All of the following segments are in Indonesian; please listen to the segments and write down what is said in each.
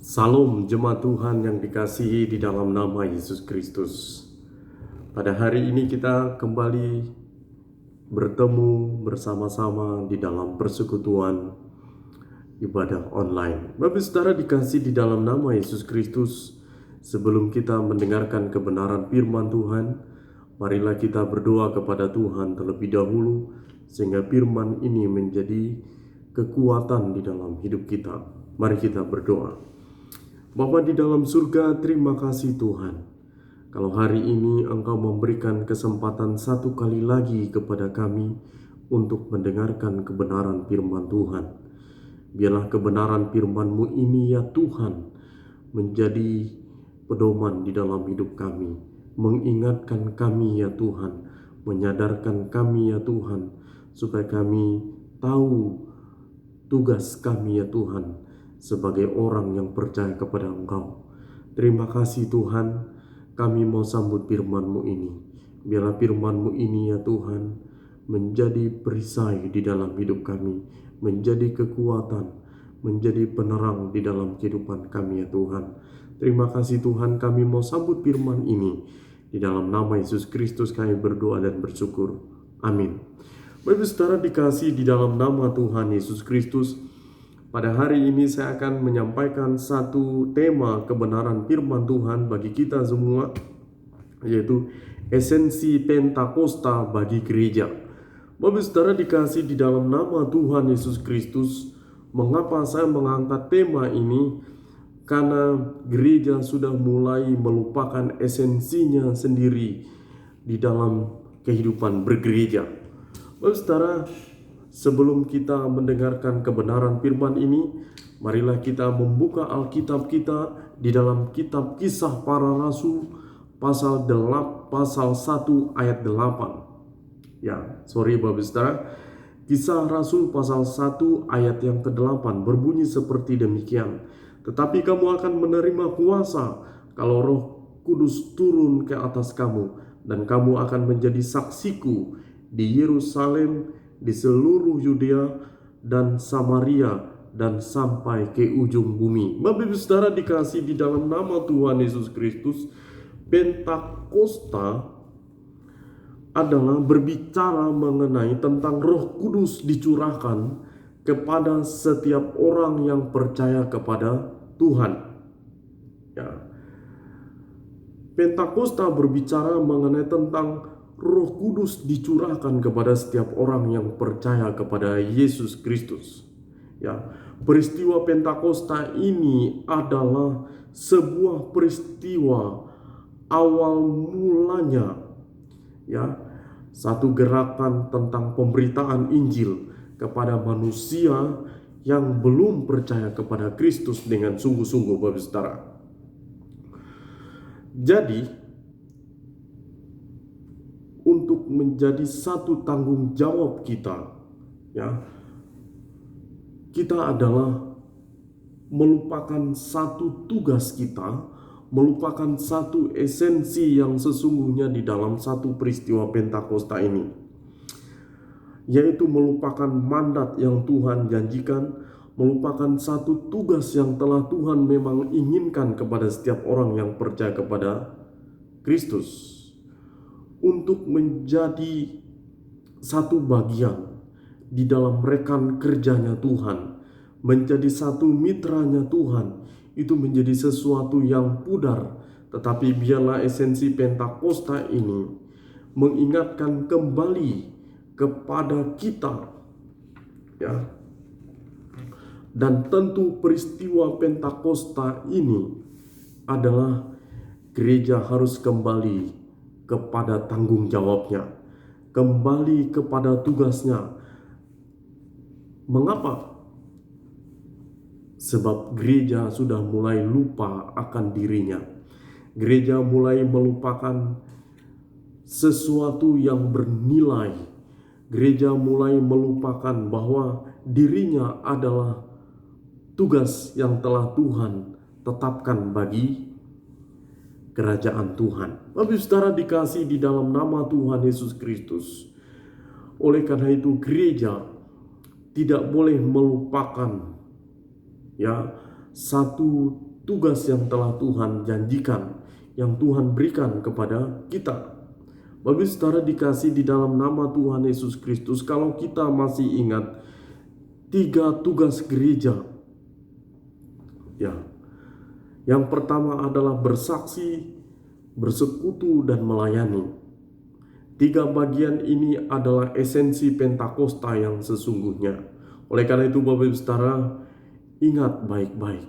Salam jemaat Tuhan yang dikasihi di dalam nama Yesus Kristus. Pada hari ini kita kembali bertemu bersama-sama di dalam persekutuan ibadah online. Bapak Saudara dikasihi di dalam nama Yesus Kristus, sebelum kita mendengarkan kebenaran firman Tuhan, marilah kita berdoa kepada Tuhan terlebih dahulu, sehingga firman ini menjadi kekuatan di dalam hidup kita. Mari kita berdoa. Bapa di dalam surga, terima kasih Tuhan. Kalau hari ini Engkau memberikan kesempatan satu kali lagi kepada kami untuk mendengarkan kebenaran firman Tuhan. Biarlah kebenaran firman-Mu ini ya Tuhan menjadi pedoman di dalam hidup kami. Mengingatkan kami ya Tuhan, menyadarkan kami ya Tuhan, supaya kami tahu tugas kami ya Tuhan sebagai orang yang percaya kepada Engkau. Terima kasih Tuhan, kami mau sambut firman-Mu ini. Biarlah firman-Mu ini ya Tuhan menjadi perisai di dalam hidup kami, menjadi kekuatan, menjadi penerang di dalam kehidupan kami ya Tuhan. Terima kasih Tuhan, kami mau sambut firman ini. Di dalam nama Yesus Kristus kami berdoa dan bersyukur. Amin. Bapak Saudara dikasihi di dalam nama Tuhan Yesus Kristus, pada hari ini saya akan menyampaikan satu tema kebenaran firman Tuhan bagi kita semua, yaitu esensi Pentakosta bagi gereja. Bapak Saudara dikasihi di dalam nama Tuhan Yesus Kristus. Mengapa saya mengangkat tema ini? Karena gereja sudah mulai melupakan esensinya sendiri di dalam kehidupan bergereja. Bapak Saudara, sebelum kita mendengarkan kebenaran firman ini, marilah kita membuka Alkitab kita di dalam kitab Kisah Para Rasul pasal 1 ayat 8. Bapak Saudara, Kisah Rasul pasal 1 ayat yang ke-8 berbunyi seperti demikian. Tetapi kamu akan menerima kuasa kalau Roh Kudus turun ke atas kamu, dan kamu akan menjadi saksiku di Yerusalem, di seluruh Yudea dan Samaria, dan sampai ke ujung bumi. Bapak Ibu Saudara dikasih di dalam nama Tuhan Yesus Kristus, Pentakosta adalah berbicara mengenai tentang Roh Kudus dicurahkan kepada setiap orang yang percaya kepada Tuhan. Pentakosta berbicara mengenai tentang Roh Kudus dicurahkan kepada setiap orang yang percaya kepada Yesus Kristus. Peristiwa Pentakosta ini adalah sebuah peristiwa awal mulanya, satu gerakan tentang pemberitaan Injil kepada manusia yang belum percaya kepada Kristus dengan sungguh-sungguh, Bapak Saudara. Jadi, untuk menjadi satu tanggung jawab kita, kita adalah melupakan satu tugas kita, melupakan satu esensi yang sesungguhnya di dalam satu peristiwa Pentakosta ini, yaitu melupakan mandat yang Tuhan janjikan, melupakan satu tugas yang telah Tuhan memang inginkan kepada setiap orang yang percaya kepada Kristus, untuk menjadi satu bagian di dalam rekan kerjanya Tuhan, menjadi satu mitranya Tuhan. Itu menjadi sesuatu yang pudar. Tetapi biarlah esensi Pentakosta ini mengingatkan kembali kepada kita, Dan tentu peristiwa Pentakosta ini adalah gereja harus kembali kepada tanggung jawabnya, kembali kepada tugasnya. Mengapa? Sebab gereja sudah mulai lupa akan dirinya. Gereja mulai melupakan sesuatu yang bernilai. Gereja mulai melupakan bahwa dirinya adalah tugas yang telah Tuhan tetapkan bagi kerajaan Tuhan. Bapak Saudara dikasih di dalam nama Tuhan Yesus Kristus. Oleh karena itu gereja tidak boleh melupakan satu tugas yang telah Tuhan janjikan, yang Tuhan berikan kepada kita. Bapak saudara dikasih di dalam nama Tuhan Yesus Kristus, kalau kita masih ingat 3 tugas gereja. Ya. Yang pertama adalah bersaksi, bersekutu, dan melayani. 3 bagian ini adalah esensi Pentakosta yang sesungguhnya. Oleh karena itu Bapak Ibu Saudara, ingat baik-baik.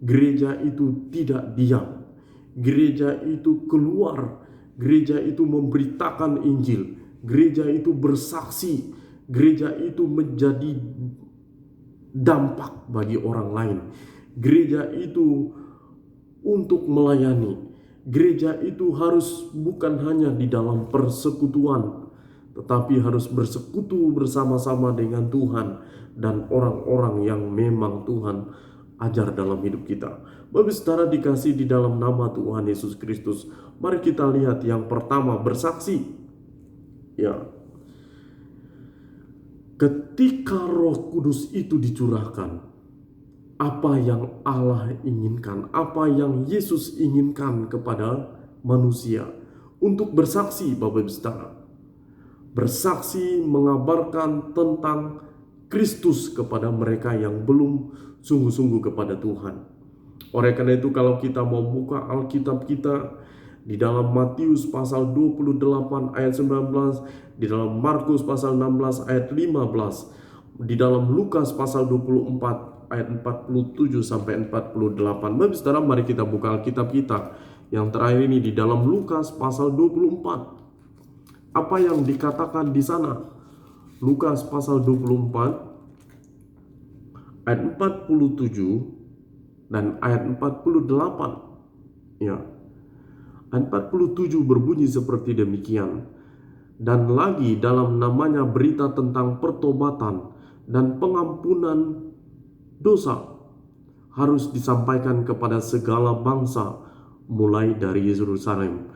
Gereja itu tidak diam. Gereja itu keluar. Gereja itu memberitakan Injil. Gereja itu bersaksi. Gereja itu menjadi dampak bagi orang lain. Gereja itu untuk melayani. Gereja itu harus bukan hanya di dalam persekutuan, tetapi harus bersekutu bersama-sama dengan Tuhan dan orang-orang yang memang Tuhan ajar dalam hidup kita. Bapak saudara dikasih di dalam nama Tuhan Yesus Kristus, mari kita lihat yang pertama, bersaksi. Ya. Ketika Roh Kudus itu dicurahkan, apa yang Allah inginkan, apa yang Yesus inginkan kepada manusia untuk bersaksi, Bapak Ibu Saudara. Bersaksi mengabarkan tentang Kristus kepada mereka yang belum sungguh-sungguh kepada Tuhan. Oleh karena itu kalau kita mau buka Alkitab kita di dalam Matius pasal 28 ayat 19, di dalam Markus pasal 16 ayat 15, di dalam Lukas pasal 24 ayat 47 sampai 48. Bapak Saudara, mari kita buka Alkitab kita yang terakhir ini di dalam Lukas pasal 24. Apa yang dikatakan di sana? Lukas pasal 24 ayat 47 dan ayat 48. Ya. Ayat 47 berbunyi seperti demikian. Dan lagi dalam namanya berita tentang pertobatan dan pengampunan dosa harus disampaikan kepada segala bangsa mulai dari Yerusalem.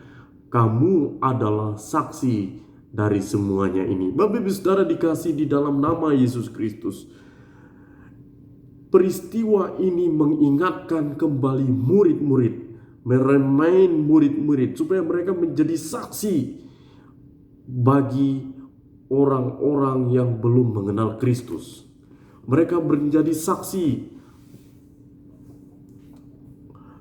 Kamu adalah saksi dari semuanya ini. Bapak Ibu Saudara dikasih di dalam nama Yesus Kristus. Peristiwa ini mengingatkan kembali murid-murid, meremain murid-murid supaya mereka menjadi saksi bagi orang-orang yang belum mengenal Kristus. Mereka menjadi saksi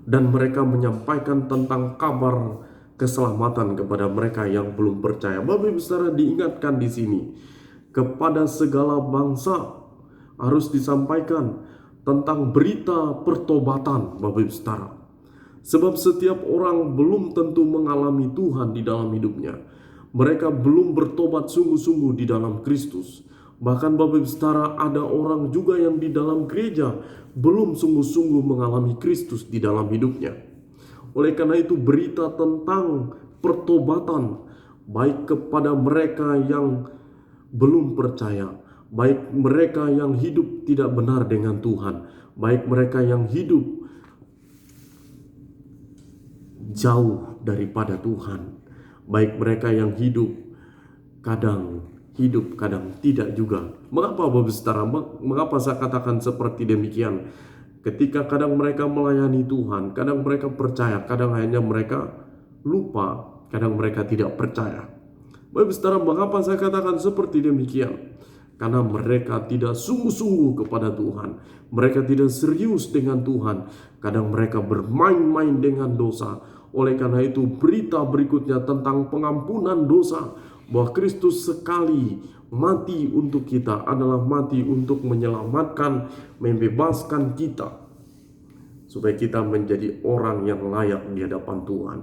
dan mereka menyampaikan tentang kabar keselamatan kepada mereka yang belum percaya. Bapak Ibu Saudara diingatkan di sini, kepada segala bangsa harus disampaikan tentang berita pertobatan, Bapak Ibu Saudara. Sebab setiap orang belum tentu mengalami Tuhan di dalam hidupnya. Mereka belum bertobat sungguh-sungguh di dalam Kristus. Bahkan Bapak Ibu Saudara, ada orang juga yang di dalam gereja belum sungguh-sungguh mengalami Kristus di dalam hidupnya. Oleh karena itu berita tentang pertobatan, baik kepada mereka yang belum percaya, baik mereka yang hidup tidak benar dengan Tuhan, baik mereka yang hidup jauh daripada Tuhan, baik mereka yang kadang hidup, kadang tidak juga. Mengapa Bapak Saudara? Mengapa saya katakan seperti demikian? Ketika kadang mereka melayani Tuhan, kadang mereka percaya, kadang hanya mereka lupa, kadang mereka tidak percaya. Bapak Saudara, mengapa saya katakan seperti demikian? Karena mereka tidak sungguh-sungguh kepada Tuhan. Mereka tidak serius dengan Tuhan. Kadang mereka bermain-main dengan dosa. Oleh karena itu berita berikutnya tentang pengampunan dosa, bahwa Kristus sekali mati untuk kita adalah mati untuk menyelamatkan, membebaskan kita, supaya kita menjadi orang yang layak di hadapan Tuhan.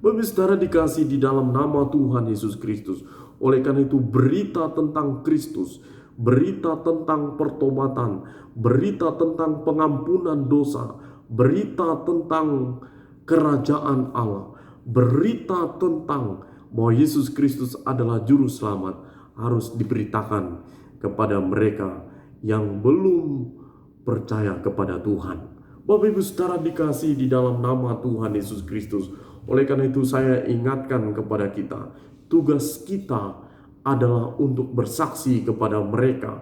Bapak Saudara dikasih di dalam nama Tuhan Yesus Kristus. Oleh karena itu berita tentang Kristus, berita tentang pertobatan, berita tentang pengampunan dosa, berita tentang kerajaan Allah, berita tentang bahwa Yesus Kristus adalah juru selamat harus diberitakan kepada mereka yang belum percaya kepada Tuhan. Bapak Ibu Saudara dikasih di dalam nama Tuhan Yesus Kristus. Oleh karena itu saya ingatkan kepada kita, tugas kita adalah untuk bersaksi kepada mereka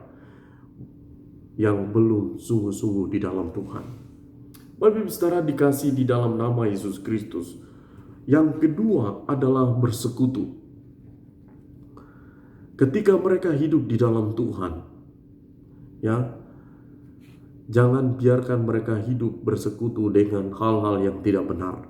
yang belum sungguh-sungguh di dalam Tuhan. Bapak Ibu Saudara dikasih di dalam nama Yesus Kristus. Yang kedua adalah bersekutu. Ketika mereka hidup di dalam Tuhan, ya, jangan biarkan mereka hidup bersekutu dengan hal-hal yang tidak benar.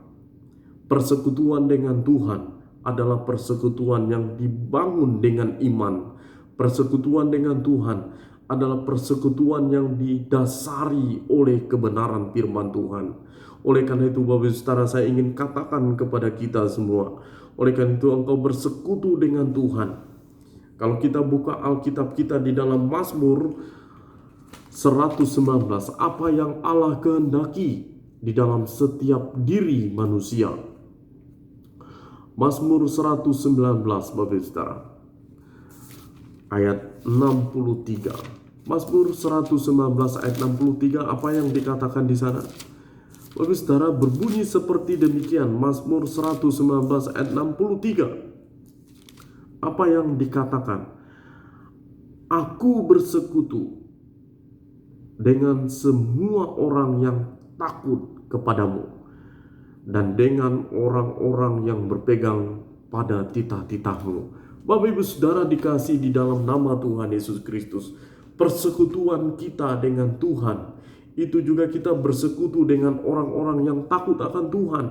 Persekutuan dengan Tuhan adalah persekutuan yang dibangun dengan iman. Persekutuan dengan Tuhan adalah persekutuan yang didasari oleh kebenaran firman Tuhan. Oleh karena itu Bapak Ibu Saudara, saya ingin katakan kepada kita semua, oleh karena itu engkau bersekutu dengan Tuhan. Kalau kita buka Alkitab kita di dalam Mazmur 119, apa yang Allah kehendaki di dalam setiap diri manusia. Mazmur 119 Bapak Ibu Saudara, ayat 63. Mazmur 119 ayat 63, apa yang dikatakan di sana? Bapak Ibu Saudara, berbunyi seperti demikian. Mazmur 119 ayat 63. Apa yang dikatakan? Aku bersekutu dengan semua orang yang takut kepadamu, dan dengan orang-orang yang berpegang pada titah-titahmu. Bapak Ibu Saudara dikasih di dalam nama Tuhan Yesus Kristus, persekutuan kita dengan Tuhan, itu juga kita bersekutu dengan orang-orang yang takut akan Tuhan.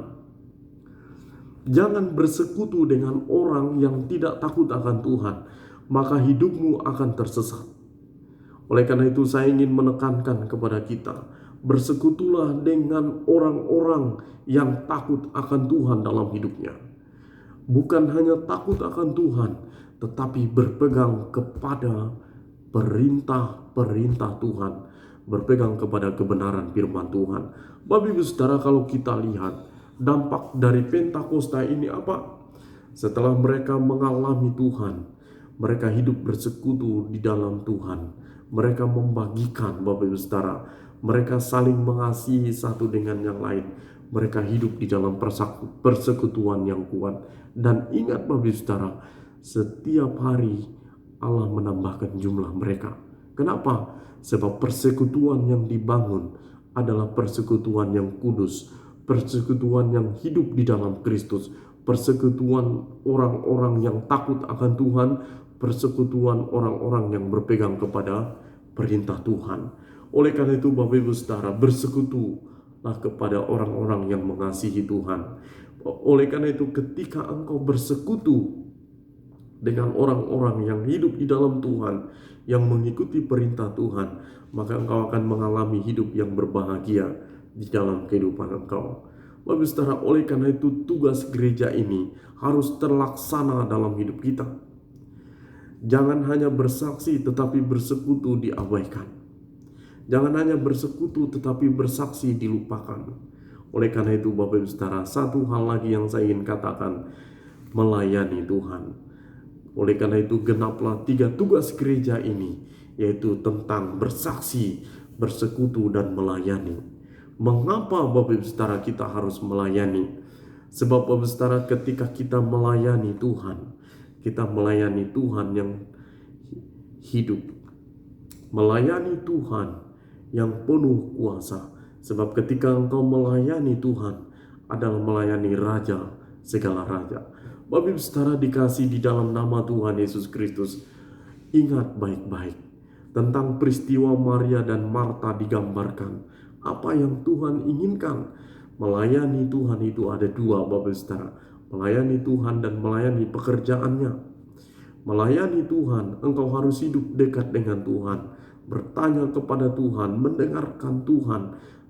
Jangan bersekutu dengan orang yang tidak takut akan Tuhan, maka hidupmu akan tersesat. Oleh karena itu saya ingin menekankan kepada kita, bersekutulah dengan orang-orang yang takut akan Tuhan dalam hidupnya. Bukan hanya takut akan Tuhan, tetapi berpegang kepada perintah-perintah Tuhan, berpegang kepada kebenaran firman Tuhan. Bapak Ibu Saudara, kalau kita lihat dampak dari Pentakosta ini apa? Setelah mereka mengalami Tuhan, mereka hidup bersekutu di dalam Tuhan. Mereka membagikan, Bapak Ibu Saudara, mereka saling mengasihi satu dengan yang lain. Mereka hidup di dalam persekutuan yang kuat. Dan ingat Bapak Ibu Saudara, setiap hari Allah menambahkan jumlah mereka. Kenapa? Sebab persekutuan yang dibangun adalah persekutuan yang kudus, persekutuan yang hidup di dalam Kristus, persekutuan orang-orang yang takut akan Tuhan, persekutuan orang-orang yang berpegang kepada perintah Tuhan. Oleh karena itu Bapak Ibu Saudara, bersekutulah kepada orang-orang yang mengasihi Tuhan. Oleh karena itu ketika engkau bersekutu dengan orang-orang yang hidup di dalam Tuhan, yang mengikuti perintah Tuhan, maka engkau akan mengalami hidup yang berbahagia di dalam kehidupan engkau. Bapak Saudara, oleh karena itu tugas gereja ini harus terlaksana dalam hidup kita. Jangan hanya bersaksi tetapi bersekutu diabaikan. Jangan hanya bersekutu tetapi bersaksi dilupakan. Oleh karena itu Bapak Ibu Saudara, satu hal lagi yang saya ingin katakan, melayani Tuhan. Oleh karena itu genaplah 3 tugas gereja ini, yaitu tentang bersaksi, bersekutu, dan melayani. Mengapa Bapak Ibu Saudara kita harus melayani? Sebab Bapak Ibu Saudara, ketika kita melayani Tuhan, kita melayani Tuhan yang hidup, melayani Tuhan yang penuh kuasa. Sebab ketika engkau melayani Tuhan adalah melayani Raja segala Raja. Bapak Ibu Saudara dikasih di dalam nama Tuhan Yesus Kristus, ingat baik-baik tentang peristiwa Maria dan Marta digambarkan. Apa yang Tuhan inginkan? Melayani Tuhan itu ada 2 Bapak Ibu Saudara, melayani Tuhan dan melayani pekerjaannya. Melayani Tuhan, engkau harus hidup dekat dengan Tuhan, bertanya kepada Tuhan, mendengarkan Tuhan,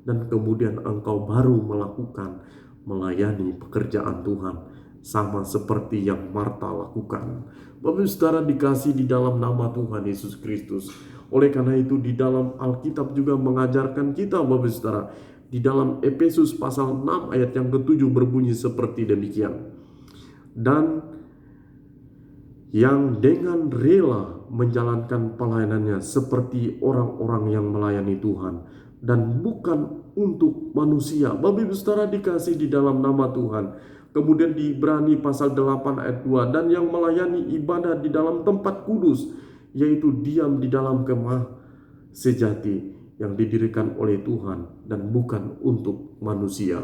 dan kemudian engkau baru melakukan melayani pekerjaan Tuhan, sama seperti yang Marta lakukan. Bapak Ibu Saudara dikasih di dalam nama Tuhan Yesus Kristus. Oleh karena itu di dalam Alkitab juga mengajarkan kita Bapak Ibu Saudara, di dalam Efesus pasal 6 ayat yang ke-7 berbunyi seperti demikian. Dan yang dengan rela menjalankan pelayanannya seperti orang-orang yang melayani Tuhan, dan bukan untuk manusia. Bapak Ibu Saudara dikasih di dalam nama Tuhan. Kemudian di Ibrani pasal 8 ayat 2, dan yang melayani ibadah di dalam tempat kudus, yaitu diam di dalam kemah sejati, yang didirikan oleh Tuhan dan bukan untuk manusia.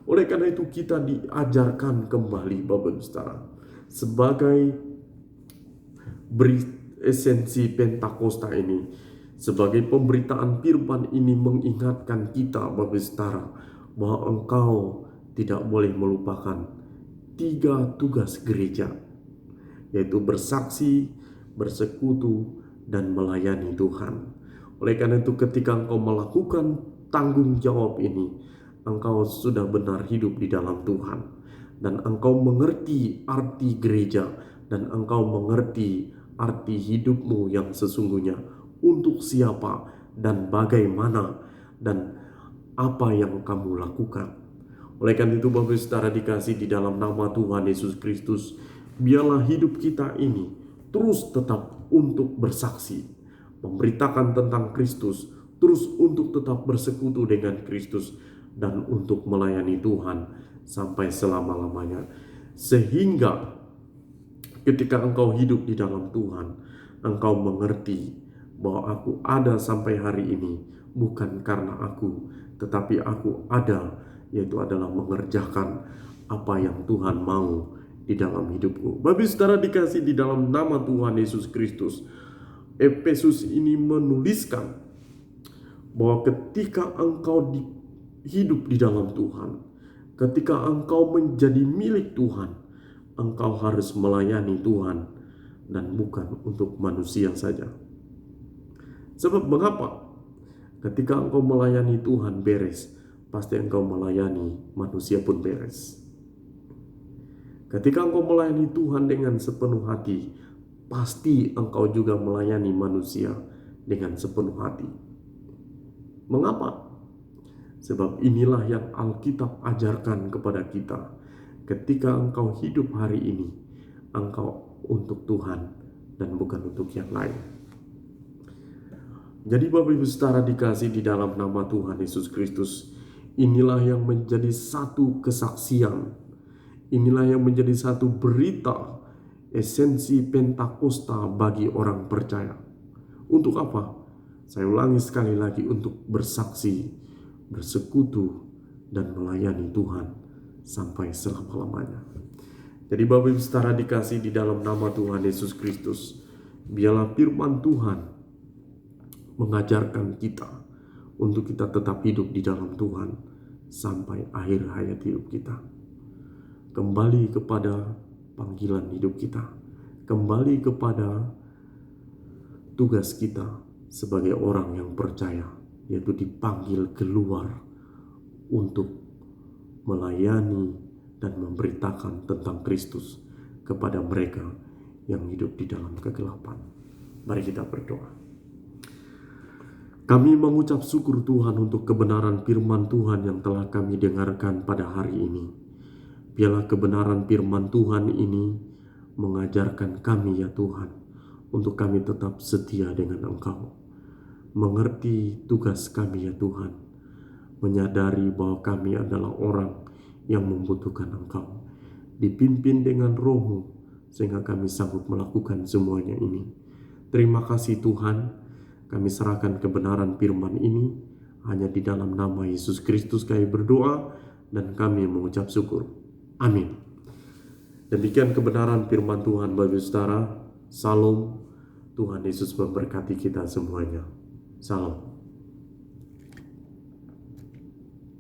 Oleh karena itu kita diajarkan kembali Bapak Ibu Saudara, sebagai esensi Pentakosta ini, sebagai pemberitaan firman ini mengingatkan kita Bapak Ibu Saudara, bahwa engkau tidak boleh melupakan 3 tugas gereja, yaitu bersaksi, bersekutu, dan melayani Tuhan. Oleh karena itu ketika engkau melakukan tanggung jawab ini, engkau sudah benar hidup di dalam Tuhan, dan engkau mengerti arti gereja, dan engkau mengerti arti hidupmu yang sesungguhnya, untuk siapa dan bagaimana dan apa yang kamu lakukan. Oleh karena itu Bapak Saudara dikasih di dalam nama Tuhan Yesus Kristus, biarlah hidup kita ini terus tetap untuk bersaksi, memberitakan tentang Kristus, terus untuk tetap bersekutu dengan Kristus, dan untuk melayani Tuhan sampai selama-lamanya. Sehingga ketika engkau hidup di dalam Tuhan, engkau mengerti bahwa aku ada sampai hari ini bukan karena aku, tetapi aku ada, yaitu adalah mengerjakan apa yang Tuhan mau di dalam hidupku. Bapak Saudara dikasih di dalam nama Tuhan Yesus Kristus, Efesus ini menuliskan bahwa ketika engkau hidup di dalam Tuhan, ketika engkau menjadi milik Tuhan, engkau harus melayani Tuhan dan bukan untuk manusia saja. Sebab mengapa? Ketika engkau melayani Tuhan beres, pasti engkau melayani manusia pun beres. Ketika engkau melayani Tuhan dengan sepenuh hati, pasti engkau juga melayani manusia dengan sepenuh hati. Mengapa? Sebab inilah yang Alkitab ajarkan kepada kita. Ketika engkau hidup hari ini, engkau untuk Tuhan dan bukan untuk yang lain. Jadi Bapak Ibu Saudara dikasih di dalam nama Tuhan Yesus Kristus, inilah yang menjadi satu kesaksian, inilah yang menjadi satu berita esensi Pentakosta bagi orang percaya. Untuk apa? Saya ulangi sekali lagi, untuk bersaksi, bersekutu, dan melayani Tuhan sampai selama-lamanya. Jadi Bapak Ibu Saudara dikasih di dalam nama Tuhan Yesus Kristus, biarlah firman Tuhan mengajarkan kita untuk kita tetap hidup di dalam Tuhan sampai akhir hayat hidup kita. Kembali kepada panggilan hidup kita, kembali kepada tugas kita sebagai orang yang percaya, yaitu dipanggil keluar untuk melayani dan memberitakan tentang Kristus kepada mereka yang hidup di dalam kegelapan. Mari kita berdoa. Kami mengucap syukur Tuhan untuk kebenaran firman Tuhan yang telah kami dengarkan pada hari ini. Biarlah kebenaran firman Tuhan ini mengajarkan kami ya Tuhan, untuk kami tetap setia dengan Engkau. Mengerti tugas kami ya Tuhan, menyadari bahwa kami adalah orang yang membutuhkan Engkau. Dipimpin dengan Roh-Mu sehingga kami sanggup melakukan semuanya ini. Terima kasih Tuhan. Kami serahkan kebenaran firman ini hanya di dalam nama Yesus Kristus kami berdoa dan kami mengucap syukur. Amin. Demikian kebenaran firman Tuhan Bapak Ibu Saudara. Salam. Tuhan Yesus memberkati kita semuanya. Salam.